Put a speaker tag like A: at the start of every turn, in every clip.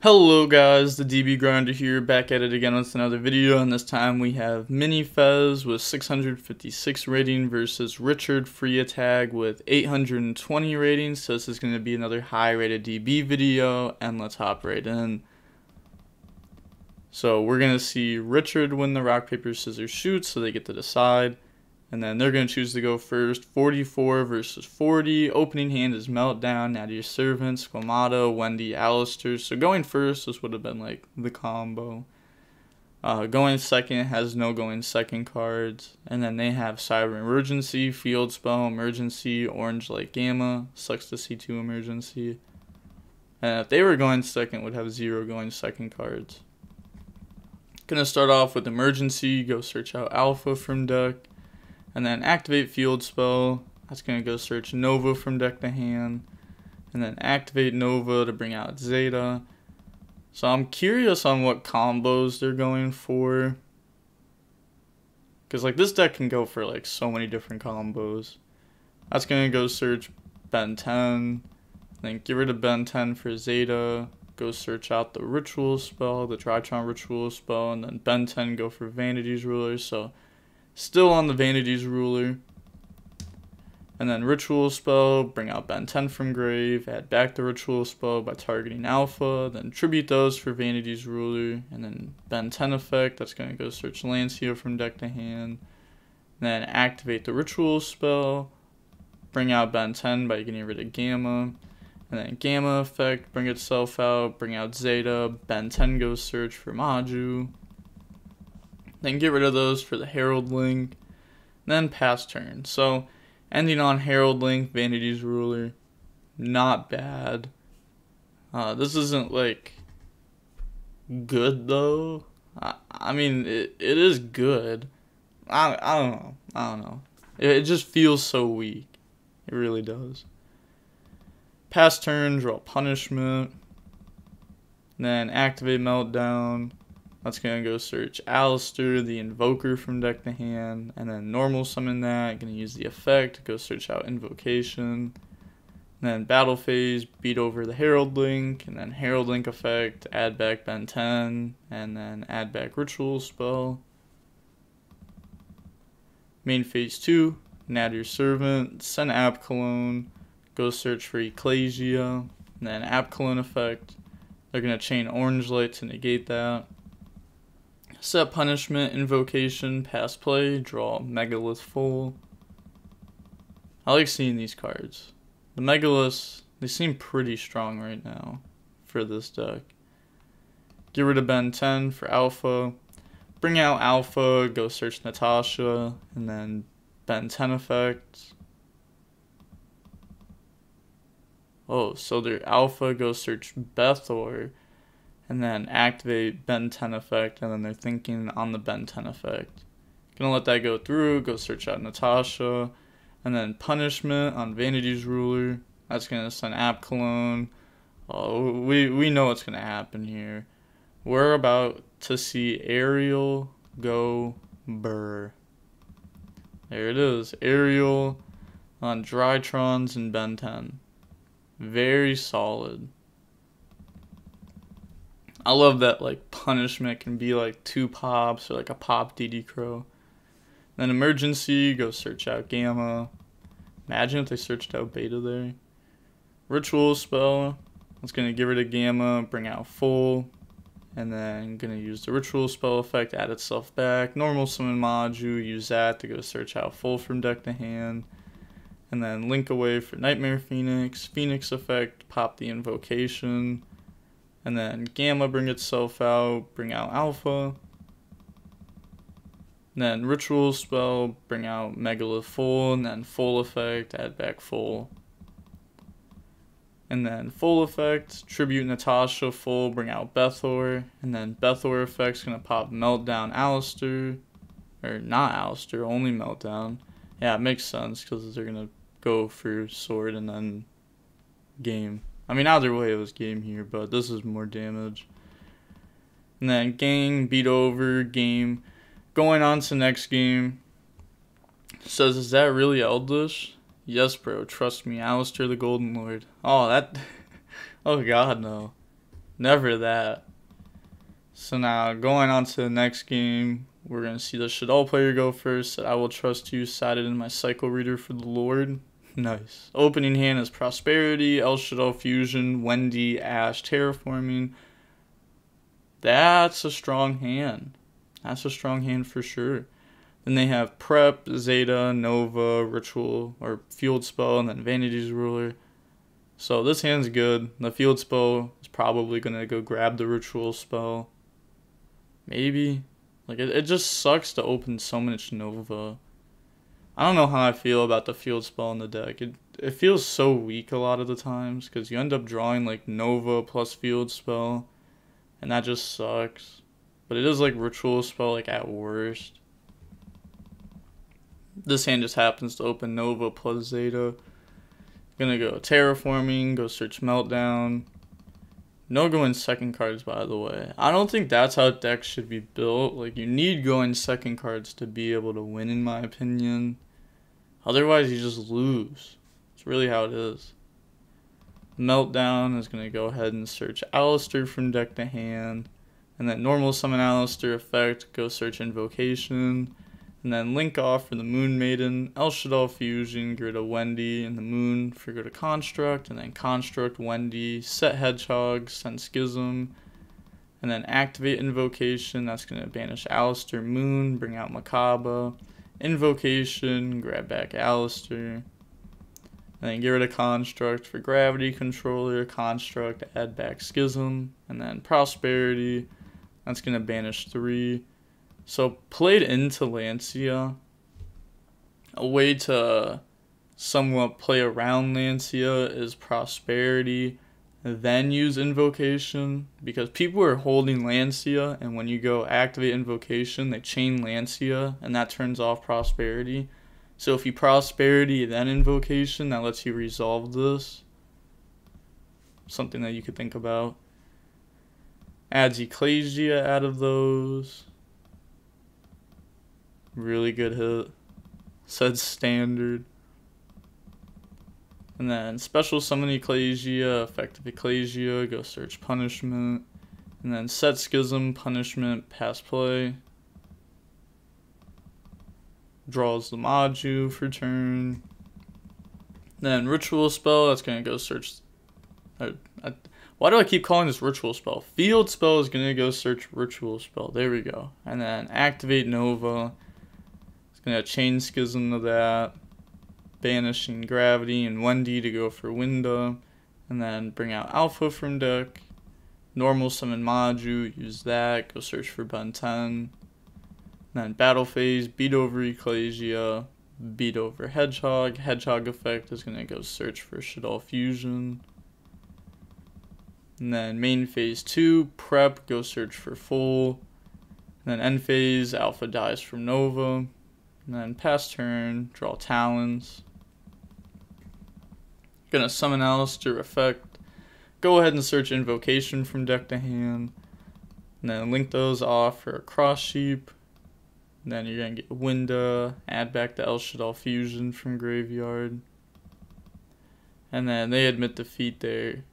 A: Hello guys, the DB Grinder here, back at it again with another video, and this time we have Mini Fez with 656 rating versus Richard Free Attack with 820 ratings. So this is going to be another high rated DB video, and let's hop right in. So we're going to see Richard win the rock, paper, scissors, shoot, so they get to decide. And then they're going to choose to go first. 44 versus 40. Opening hand is Meltdown, Nadia Servant, Squamato, Wendy, Alistair. So going first, this would have been like the combo. Going second has no going second cards. And then they have Cyber Emergency, Field Spell, Emergency, Orange Light Gamma, Sucks to See 2 Emergency. And if they were going second, would have 0 going second cards. Gonna start off with Emergency, go search out Alpha from deck. And then activate Field Spell, that's going to go search Nova from deck to hand. And then activate Nova to bring out Zeta. So I'm curious on what combos they're going for. Because like this deck can go for like so many different combos. That's going to go search Ben 10. Then get rid of Ben 10 for Zeta. Go search out the Ritual Spell, the Drytron Ritual Spell. And then Ben 10 go for Vanity's Ruler. So still on the Vanity's Ruler. And then Ritual Spell, bring out Ben 10 from grave, add back the Ritual Spell by targeting Alpha, then tribute those for Vanity's Ruler, and then Ben 10 effect, that's going to go search Lancia from deck to hand. Then activate the Ritual Spell, bring out Ben 10 by getting rid of Gamma, and then Gamma effect, bring itself out, bring out Zeta, Ben 10 goes search for Maju. Then get rid of those for the Herald Link. Then pass turn. So ending on Herald Link, Vanity's Ruler. Not bad. This isn't like good though. I mean it is good. I don't know. It just feels so weak. It really does. Pass turn, draw Punishment. Then activate Meltdown. That's going to go search Alistair, the Invoker from deck to hand, and then normal summon that. Going to use the effect, go search out Invocation. And then battle phase, beat over the Herald Link, and then Herald Link effect, add back Ben 10, and then add back Ritual Spell. Main phase 2, Nadia Servant, send App Cologne, go search for Ecclesia, and then App Cologne effect. They're going to chain Orange Light to negate that. Set Punishment, Invocation, Pass Play, draw Megalith full. I like seeing these cards. The Megaliths, they seem pretty strong right now for this deck. Get rid of Ben 10 for Alpha. Bring out Alpha, go search Natasha, and then Ben 10 effect. Oh, so their Alpha, go search Bethor. And then activate Ben 10 effect, and then they're thinking on the Ben 10 effect. Gonna let that go through, go search out Natasha, and then Punishment on Vanity's Ruler. That's gonna send App Cologne. Oh, we know what's gonna happen here. We're about to see Ariel go burr. There it is, Ariel on Drytrons and Ben 10. Very solid. I love that like Punishment can be like 2 pops or like a pop DD Crow. Then Emergency, go search out Gamma. Imagine if they searched out Beta there. Ritual Spell, it's going to get rid of Gamma, bring out Full. And then going to use the Ritual Spell effect, add itself back. Normal Summon Maju, use that to go search out Full from deck to hand. And then link away for Nightmare Phoenix. Phoenix effect, pop the Invocation. And then Gamma, bring itself out, bring out Alpha. And then Ritual Spell, bring out Megalith full, and then full effect, add back full. And then full effect, tribute Natasha full, bring out Bethor. And then Bethor effect's gonna pop Meltdown Alistair. Or not Alistair, only Meltdown. Yeah, it makes sense because they're gonna go for sword and then game. I mean, either way it was game here, but this is more damage. And then gang, beat over, game. Going on to next game. Says, is that really Eldritch? Yes, bro, trust me, Alistair the Golden Lord. Oh, that... oh, God, no. Never that. So now, going on to the next game, we're going to see the Shaddoll player go first. I will trust you, sided in my Cycle Reader for the Lord. Nice. Opening hand is Prosperity, El Shaddoll Fusion, Wendy, Ash, Terraforming. That's a strong hand. That's a strong hand for sure. Then they have Prep, Zeta, Nova, Ritual, or Field Spell, and then Vanity's Ruler. So this hand's good. The Field Spell is probably going to go grab the Ritual Spell. Maybe. Like, it just sucks to open so much Nova. I don't know how I feel about the Field Spell in the deck. It feels so weak a lot of the times, because you end up drawing, like, Nova plus Field Spell, and that just sucks. But it is, like, Ritual Spell, like, at worst. This hand just happens to open Nova plus Zeta. Gonna go Terraforming, go search Meltdown. No going second cards, by the way. I don't think that's how decks should be built. Like, you need going second cards to be able to win, in my opinion. Otherwise, you just lose. It's really how it is. Meltdown is going to go ahead and search Alistair from deck to hand. And then normal summon Alistair effect, go search Invocation. And then link off for the Moon Maiden, El Shaddoll Fusion, get rid of Wendy and the Moon for go to Construct, and then Construct Wendy, set Hedgehog, send Schism, and then activate Invocation. That's going to banish Alistair, Moon, bring out Makaba, Invocation, grab back Alistair, and then get rid of Construct for Gravity Controller, Construct, add back Schism, and then Prosperity. That's going to banish 3. So, played into Lancia, a way to somewhat play around Lancia is Prosperity, then use Invocation, because people are holding Lancia, and when you go activate Invocation, they chain Lancia, and that turns off Prosperity. So if you Prosperity, then Invocation, that lets you resolve this. Something that you could think about. Adds Ecclesia out of those. Really good hit. Said standard. And then special summon Ecclesia, effective Ecclesia, go search Punishment. And then set Schism, Punishment, pass play. Draws the Maju for turn. Then Ritual Spell, that's going to go search. Why do I keep calling this Ritual Spell? Field Spell is going to go search Ritual Spell. There we go. And then activate Nova. Gonna chain Schism to that, banishing Gravity and Wendy to go for Winda, and then bring out Alpha from deck, normal summon Maju, use that, go search for Ben 10, then battle phase, beat over Ecclesia, beat over Hedgehog, Hedgehog effect is gonna go search for Shaddoll Fusion, and then main phase 2, prep, go search for Full, and then end phase, Alpha dies from Nova. And then pass turn, draw Talons. Gonna summon Alistair effect. Go ahead and search Invocation from deck to hand. And then link those off for a Cross Sheep. And then you're gonna get Winda, add back the El Shaddoll Fusion from Graveyard. And then they admit defeat there.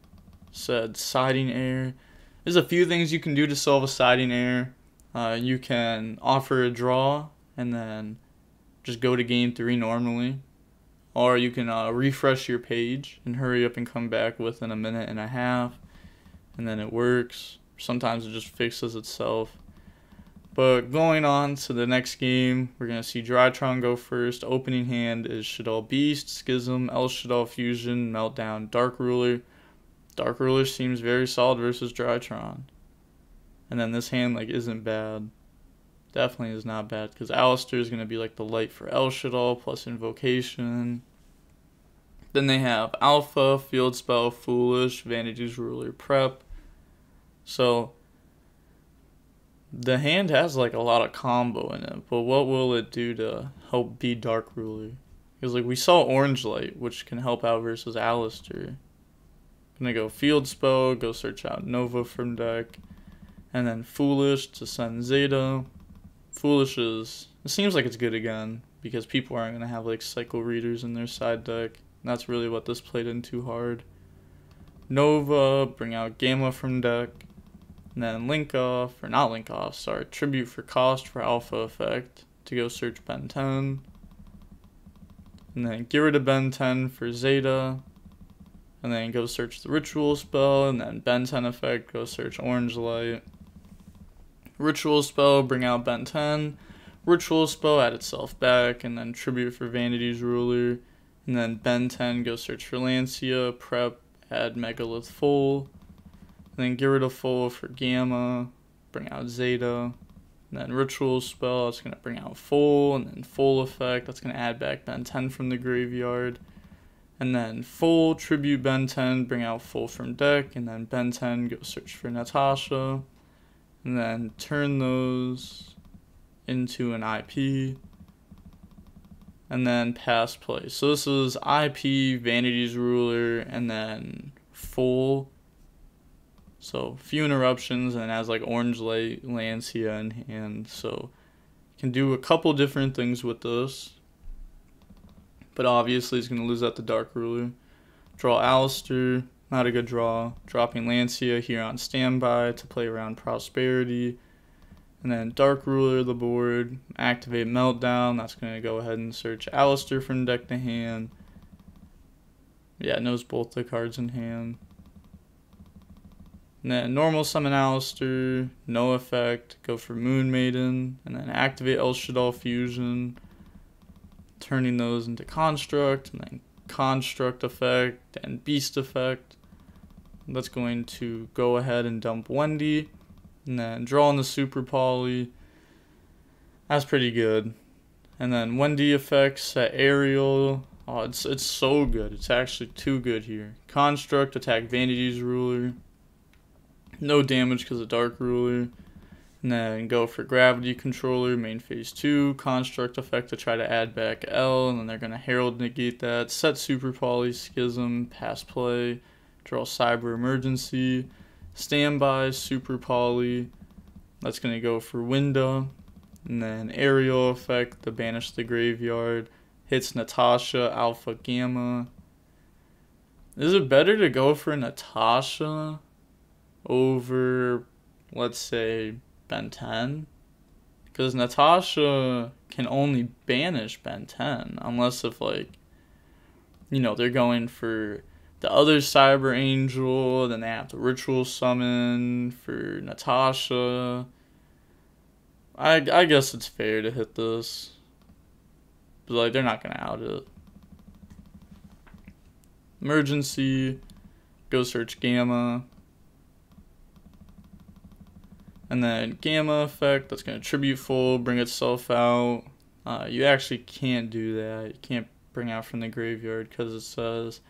A: Said siding error. There's a few things you can do to solve a siding error. You can offer a draw and then just go to game 3 normally, or you can refresh your page and hurry up and come back within a minute and a half, and then it works. Sometimes it just fixes itself. But going on to the next game, we're going to see Drytron go first. Opening hand is Shaddoll Beast, Schism, El Shaddoll Fusion, Meltdown, Dark Ruler. Dark Ruler seems very solid versus Drytron. And then this hand like isn't bad. Definitely is not bad, because Alistair is going to be like the light for El Shaddoll plus Invocation. Then they have Alpha, Field Spell, Foolish, Vanity's Ruler, Prep. So the hand has like a lot of combo in it, but what will it do to help beat Dark Ruler? Because like we saw Orange Light, which can help out versus Alistair. Gonna go Field Spell, go search out Nova from deck, and then Foolish to send Zeta. Foolish is, it seems like it's good again, because people aren't going to have like Cycle Readers in their side deck. That's really what this played into hard. Nova, bring out Gamma from deck. and then link off, or not link off, sorry, tribute for cost for alpha effect to go search Ben 10. And then get rid of Ben 10 for Zeta. And then go search the ritual spell, and then Ben 10 effect, go search orange light. Ritual spell, bring out Ben 10. Ritual spell, add itself back, and then tribute for Vanity's Ruler. And then Ben 10, go search for Lancia, prep, add Megalith full. And then get rid of full for Gamma, bring out Zeta. And then ritual spell, that's going to bring out full, and then full effect, that's going to add back Ben 10 from the graveyard. And then full, tribute Ben 10, bring out full from deck, and then Ben 10, go search for Natasha. And then turn those into an IP. And then pass play. So this is IP, Vanity's Ruler, and then full. So few interruptions, and it has like orange light, Lancia in hand. So you can do a couple different things with this. But obviously he's going to lose at the Dark Ruler. Draw Alistair, not a good draw. Dropping Lancia here on standby to play around Prosperity. And then Dark Ruler the board, activate Meltdown. That's going to go ahead and search Alistair from deck to hand. Yeah, it knows both the cards in hand. And then normal summon Alistair, no effect, go for Moon Maiden. And then activate El Shaddoll Fusion. Turning those into construct, and then construct effect and beast effect. That's going to go ahead and dump Wendy, and then draw in the super poly. That's pretty good. And then Wendy effects set Aerial. Oh, it's so good. It's actually too good here. Construct, attack Vanity's Ruler. No damage because of Dark Ruler. And then go for Gravity Controller, main phase 2, Construct effect to try to add back L, and then they're going to Herald negate that, set Super Poly, Schism, pass play, draw Cyber Emergency, Standby, Super Poly, that's going to go for Window, and then Aerial effect to banish the graveyard, hits Natasha, Alpha, Gamma. Is it better to go for Natasha over, let's say, Ben 10, because Natasha can only banish Ben 10 unless if, like, you know, they're going for the other Cyber Angel, then they have to ritual summon for Natasha. I guess it's fair to hit this, but like they're not gonna out it. Emergency, go search Gamma. And then Gamma effect, that's going to tribute full, bring itself out. You actually can't do that. You can't bring out from the graveyard because it says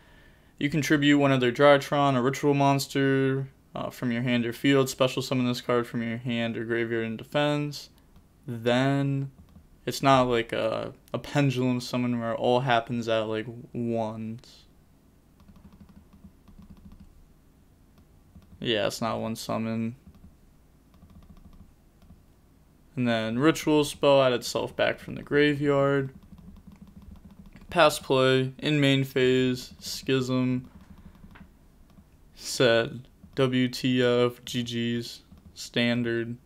A: you can tribute one of their Drytron, a ritual monster, from your hand or field. Special summon this card from your hand or graveyard in defense. Then it's not like a pendulum summon where it all happens at like once. Yeah, it's not one summon. And then ritual spell, add itself back from the graveyard. Pass play, in main phase, Schism, set, WTF, GG's, standard.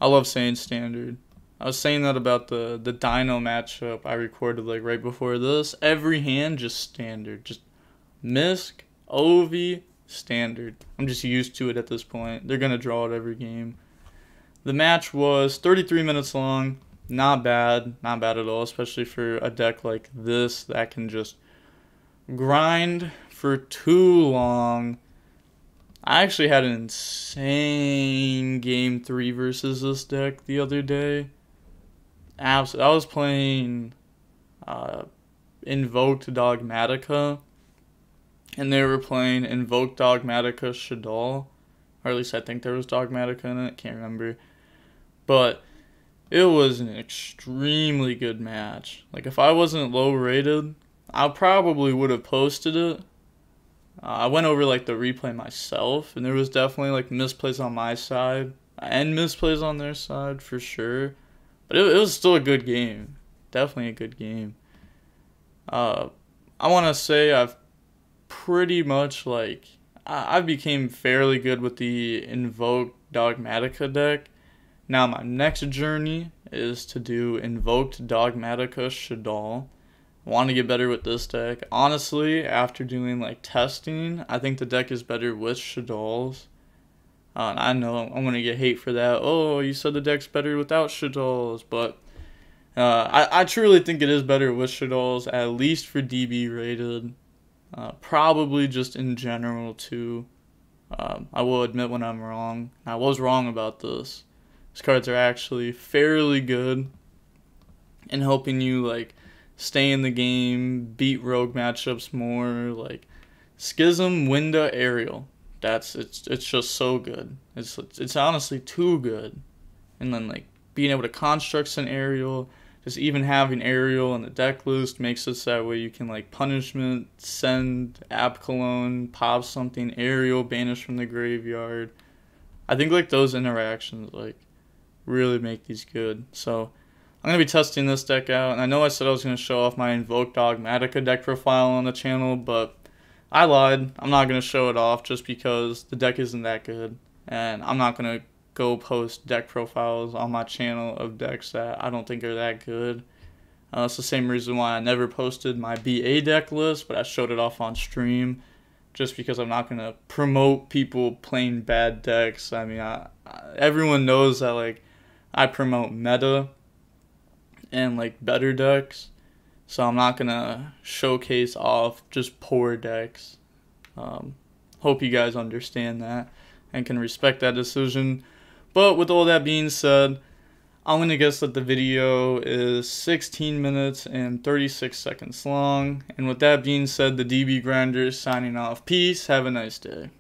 A: I love saying standard. I was saying that about the Dino matchup I recorded like right before this. Every hand just standard. Just Misk, Ovi, standard. I'm just used to it at this point. They're going to draw it every game. The match was 33 minutes long. Not bad at all, especially for a deck like this that can just grind for too long. I actually had an insane game 3 versus this deck the other day. I was playing Invoked Dogmatica, and they were playing Invoked Dogmatica Shaddoll, or at least I think there was Dogmatica in it, can't remember. But it was an extremely good match. Like, if I wasn't low rated, I probably would have posted it. I went over like the replay myself, and there was definitely like misplays on my side and misplays on their side for sure. But it was still a good game. Definitely a good game. I want to say I've pretty much like I became fairly good with the Invoked Dogmatica deck. Now my next journey is to do Invoked Dogmatica Shaddoll. I want to get better with this deck. Honestly, after doing like testing, I think the deck is better with Shaddolls. I know I'm going to get hate for that. Oh, you said the deck's better without Shaddolls, but I truly think it is better with Shaddolls, at least for DB rated. Probably just in general too. I will admit when I'm wrong. I was wrong about this. These cards are actually fairly good in helping you like stay in the game, beat rogue matchups more. Like Schism, Winda, Aerial. It's just so good. It's honestly too good. And then like being able to construct an Aerial, just even having Aerial in the deck list makes it so that way you can like punishment, send, App Cologne, pop something, Aerial, banish from the graveyard. I think like those interactions like really make these good. So I'm going to be testing this deck out. And I know I said I was going to show off my Invoked Dogmatica deck profile on the channel, but I lied. I'm not going to show it off just because the deck isn't that good. And I'm not going to go post deck profiles on my channel of decks that I don't think are that good. It's the same reason why I never posted my BA deck list, but I showed it off on stream just because I'm not going to promote people playing bad decks. I mean, everyone knows that like I promote meta and like better decks, so I'm not going to showcase off just poor decks. Hope you guys understand that and can respect that decision. But with all that being said, I'm going to guess that the video is 16 minutes and 36 seconds long. And with that being said, the DB Grinder is signing off. Peace. Have a nice day.